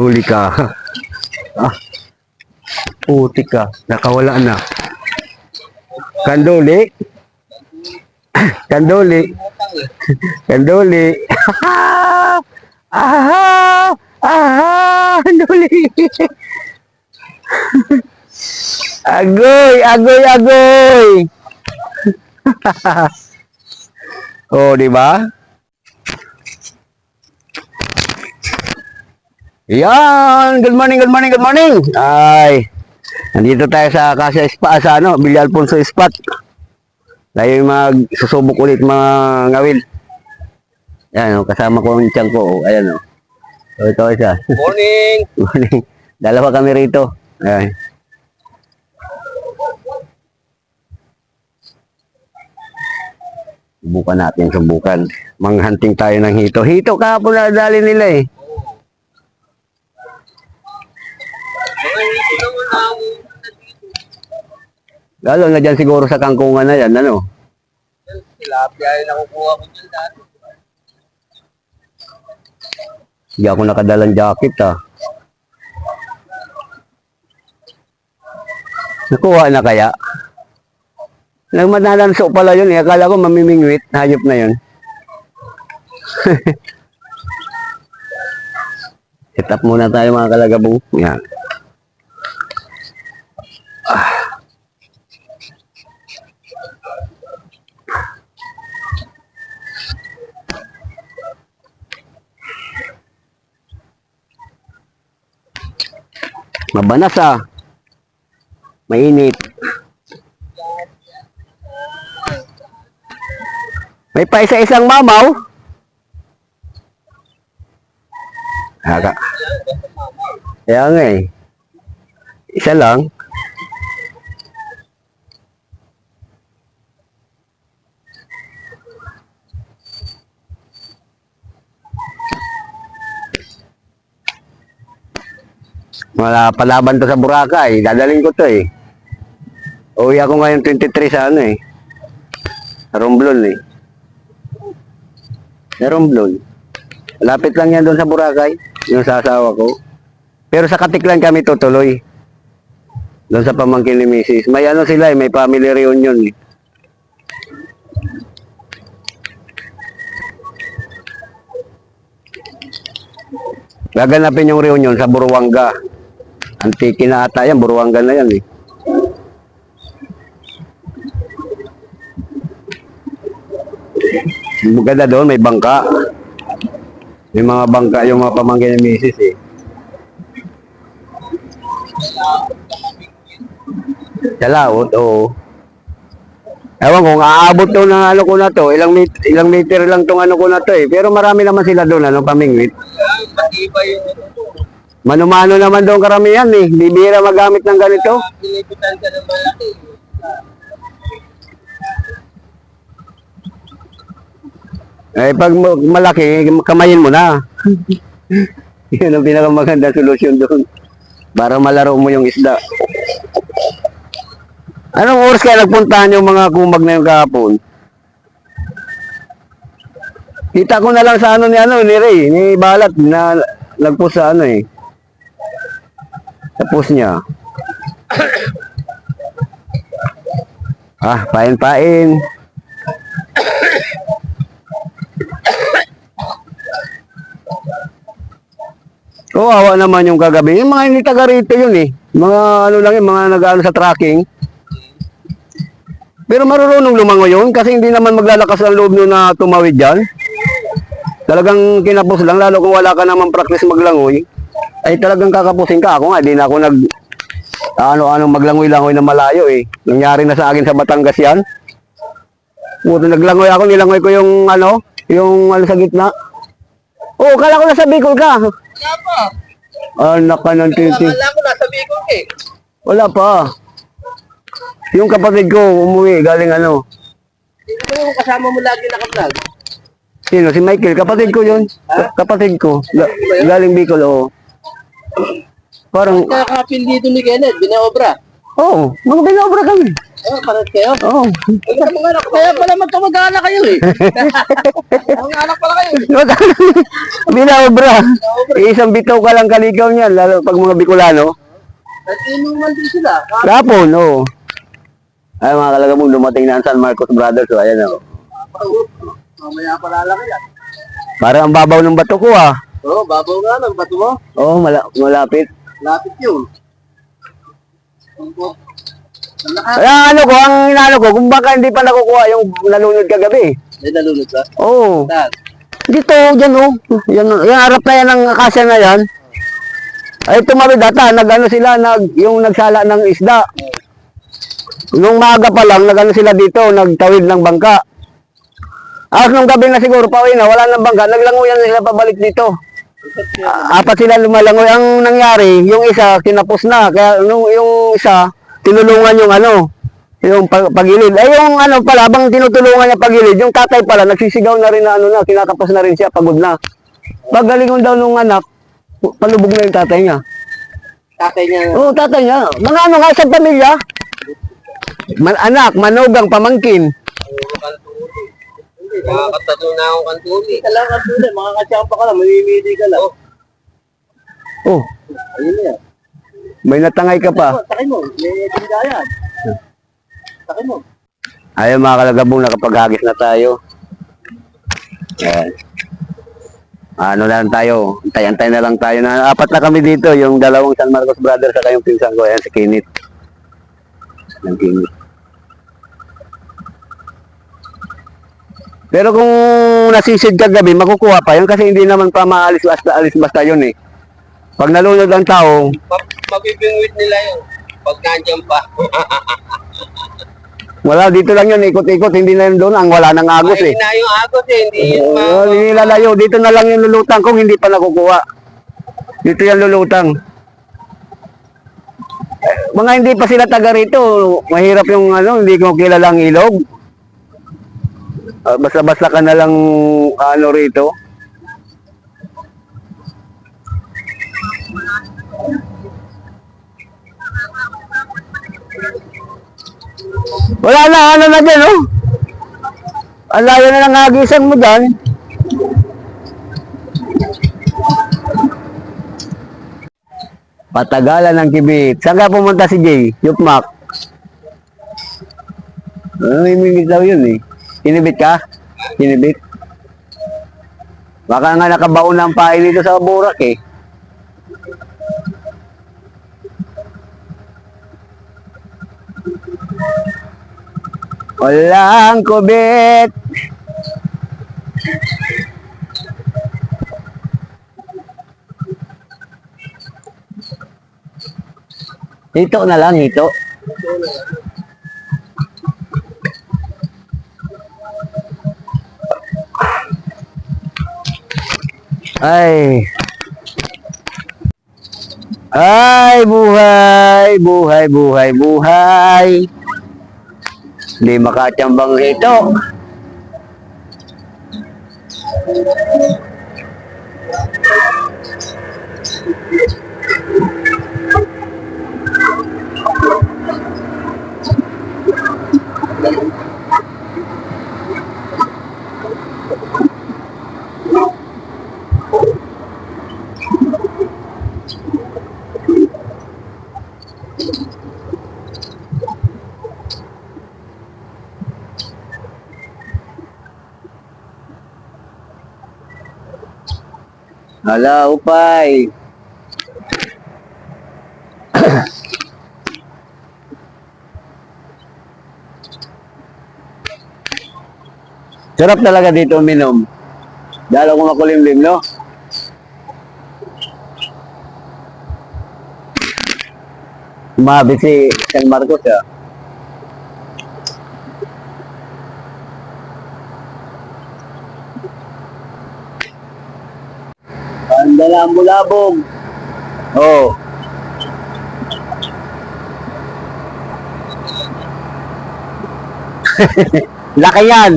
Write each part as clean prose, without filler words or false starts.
Huli ka. Ah, putik ka. Nakawala na. Kanduli. Kanduli. Kanduli. Aha! Aha! Kanduli. Agoy! Agoy! Agoy! Oh, di ba? Yan! Good morning, good morning, good morning! Ay, nandito tayo sa Casa Spa, sa ano, Villa Alfonso Spot. Tayo magsusubok ulit mga ngawil. Yan, oh, kasama ko ang tiyang ko. Oh, ayan, oh. So, ito isa. Morning! Morning. Dalawa kami rito. Ayan. Subukan natin, subukan. Manghunting tayo ng hito. Hito kahapon na dali nila eh. Lalo na dyan siguro sa kangkungan na yan, ano? Tilapia yung nakukuha ko dyan dati. Hindi ako nakadalang jacket ah. Nakuha na kaya? Nagmanananso pala yun eh. Akala ko mamimingwit. Hayop na yun. Set up muna tayo mga kalagabong. Yan. Mabanas ah. Mainit. May pa isa-isang mamaw. Haka. Kaya nga eh. Isa lang. Wala palaban to sa Boracay. Dadaling ko to eh. Uwi ako ngayon 23 sa ano eh. Sa Romblon eh. Sa Romblon. Lapit lang yan doon sa Boracay. Yung sa asawa ko. Pero sa Katik lang kami tutuloy. Doon sa pamangkin ni Mrs. May ano sila eh. May family reunion eh. Gaganapin yung reunion sa Buruanga. Antiki na ata yan. Buruanga na yan eh. Maganda doon, may bangka. May mga bangka yung mga pamangkin ni Mrs. eh. Sa laot, oo. Ewan kung aabot to ng ano ko na to. Ilang meter lang tong ano ko na to eh. Pero marami naman sila doon, ano, pamingwit. Matibay yung Mano-mano naman doon karamihan eh. Bibira magamit ng ganito. pinipitan ka ng malaki. Eh, pag malaki, kamayin mo na. Yan ang pinakamaganda solusyon doon. Para malaro mo yung isda. Anong oras kaya nagpuntahan yung mga kumag na yung kahapon? Kita ko na lang sa ano ni Ray, ni Balat, na nagpost sa ano eh. Sa post niya. Ah, pain-pain. Oo, awa naman yung kagabi. Yung mga hindi taga rito yun eh. Mga ano lang yun, mga nag-ano sa tracking. Pero marunong lumangoy yun kasi hindi naman maglalakas ang loob nyo na tumawid dyan. Talagang kinapos lang, lalo kung wala ka naman practice maglangoy, ay talagang kakapusin ka. Ako nga, di na ako ano maglangoy-langoy na malayo eh. Nangyari na sa akin sa Batangas yan. Puto, naglangoy ako, nilangoy ko yung ano sa gitna. Oo, kala ko nasa Bicol ka. Wala pa. Anak ka ng titi. Akala ko nasa Bicol eh. Wala pa. Yung kapatid ko umuwi galing ano. Hindi ba yung kasama mo lagi naka-vlog? Sino? Si Michael. Kapatid ko yun. Kapatid ko. Galing Bicol, oo. Parang, Kakapil dito ni Kenneth, binaobra. oo. Mga binobra kami. Oh, pares kayo? Oo. Ay, mga anak, kaya pala magkamag-anak kayo eh. Mga anak pala kayo. Binaobra. Isang bitaw ka lang kaligaw niyan, lalo pag mga Bicolano. Nag-inuman din sila. Kapon, oo. Ay, mga kalagabong, dumating na ang San Marcos Brothers. So, ayan, oh. Mamaya pala lang yan. Parang ang babaw ng bato ko, ah. Oo, babaw nga lang. Bato mo. Oo, malapit. Lapit yun. Kaya ano ko, ang inaano ko, kung baka hindi pa nakukuha yung nalunod kagabi. May nalunod ba? Oo. Saan? Dito, dyan, oh. Yan, yung harap na yan ng akasya na yan. Ay, tumawid data, nag-ano sila, yung nagsala ng isda. Nung maaga pa lang, nag-ano sila dito, nagtawid ng bangka. Nung gabi na siguro, pauwi na, wala nang bangka, naglanguyan na sila pabalik dito. Apat sila lumalangoy. Ang nangyari, yung isa, kinapos na. Kaya yung isa, tinulungan yung yung pagilid. Ay, yung pala, habang tinutulungan niya pagilid, yung tatay pala, nagsisigaw na rin na kinakapos na rin siya, pagod na. Pagalingon daw nung anak, palubog na yung tatay niya. Tatay niya. Oo, tatay niya. Mga nga, isang pamilya. Anak, manugang, pamangkin. Hindi, makakatato na akong kantuli. Kailangan kantuli, makakachamba ka lang, mamimili ka lang. Oh, Ayun na yan. may natangay ka pa. Takin mo, may tindayan. Takin mo. Ayun mga kalagabong, nakapaghagis na tayo. Ayan. Ano lang tayo, antay-antay na lang tayo na apat na kami dito, yung dalawang San Marcos Brothers at yung pinsan ko, ayan si Kinit. Ang Kinit. Pero kung nasisid kagabi, makukuha pa yun kasi hindi naman pa maalis basta yun eh. Pag nalunod ang tao, Mabibingwit nila yun. Pag nandiyan pa. wala dito lang yun, ikot-ikot, hindi na yun doon, ang wala ng agos eh. Ay, na yung agos eh, hindi yun Hindi nilalayo, dito na lang yung lulutang kung hindi pa nakukuha. Dito yung lulutang. Mga hindi pa sila taga rito, mahirap yung hindi ko kilala ang ilog. Basta-basta ka na lang rito. Wala na, na dyan, oh. Ang layo na ng hagisan mo dyan. Patagalan ng kibit. Saan ka pumunta si Jay? Yupmak. May minit daw yun eh. Kinibit ka? Kinibit? Baka nga nakabaon ng pain dito sa burak eh. Walang kubit. Hito na lang, hito. Ay. Ay, buhay, buhay, buhay, buhay. Hindi makachambang ito. Hala, upay. Sarap talaga dito uminom. Dalo ko makulimlim, no? Umabit si San Marcos, ah. Andala ang bulabog. Oh. Laki yan.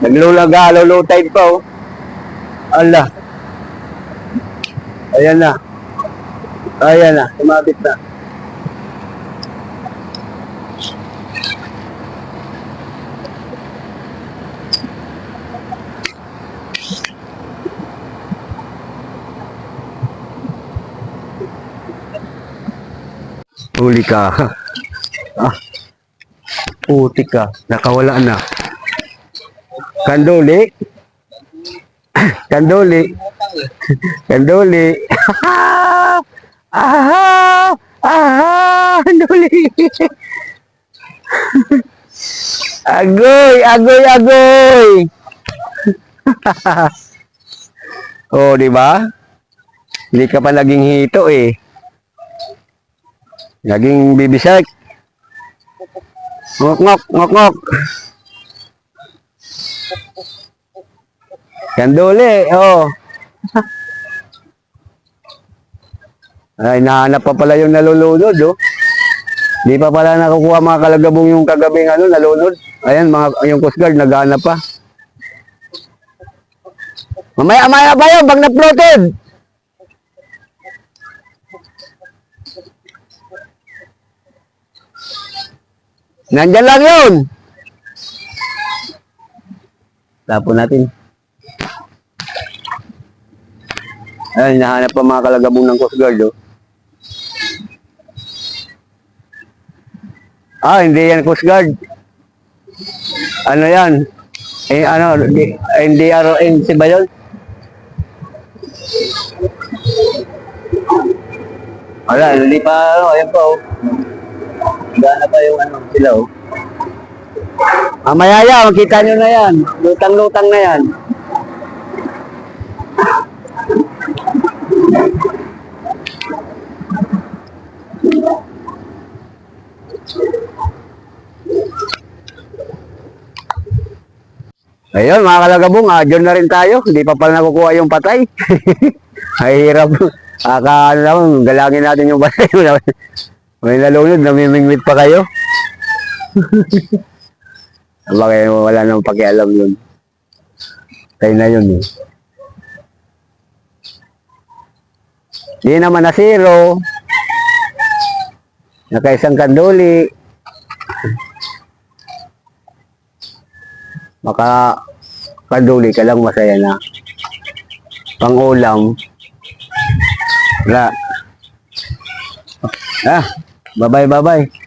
Naglulaga, low tide pa oh. Ala. Ayan na. Ayan na. Sumabit na. Huli ka. Ah. Puti ka. Nakawala na. Kanduli. Kanduli. Kanduli. Ah! Ah! Kanduli. Agoy! Agoy! Agoy! Oh, di ba? Hindi ka pa naging hito eh. Naging bibisek. Ngok ngok ngok ngok. Kanduli, oh. Ay, nahanap pa pala yung nalulunod, oh. Di pa pala nakukuha mga kalagabong yung kagabing ano, nalunod. Ayan, yung Coast Guard, naghahanap pa. Mamaya ba yun, pag na-floated? Nandyan lang yun. Tapon natin. Ayan, nahanap pa mga kalagabong ng Coast Guard, oh. Ah, hindi yan Coast Guard. Ano yan? Eh, ano, NDRNC ba yun? Wala, hindi pa, ano, ayan pa, oh. Gana pa yung ano, sila, oh. Mamaya yan, makita nyo na yan. Lutang-lutang na yan. Ayun, mga kalagabong, adyon na rin tayo. Hindi pa pala nakukuha yung patay. Ay, hirap. Ano naman, galangin natin yung patay. May nalunod, namimingwit pa kayo. Bakit wala nang pakialam yun. Tayo na yun eh. Di naman na zero. Nakaisang kanduli. Maka kanduli ka lang, masaya na. Pang-ulam. Wala. Ah, bye-bye.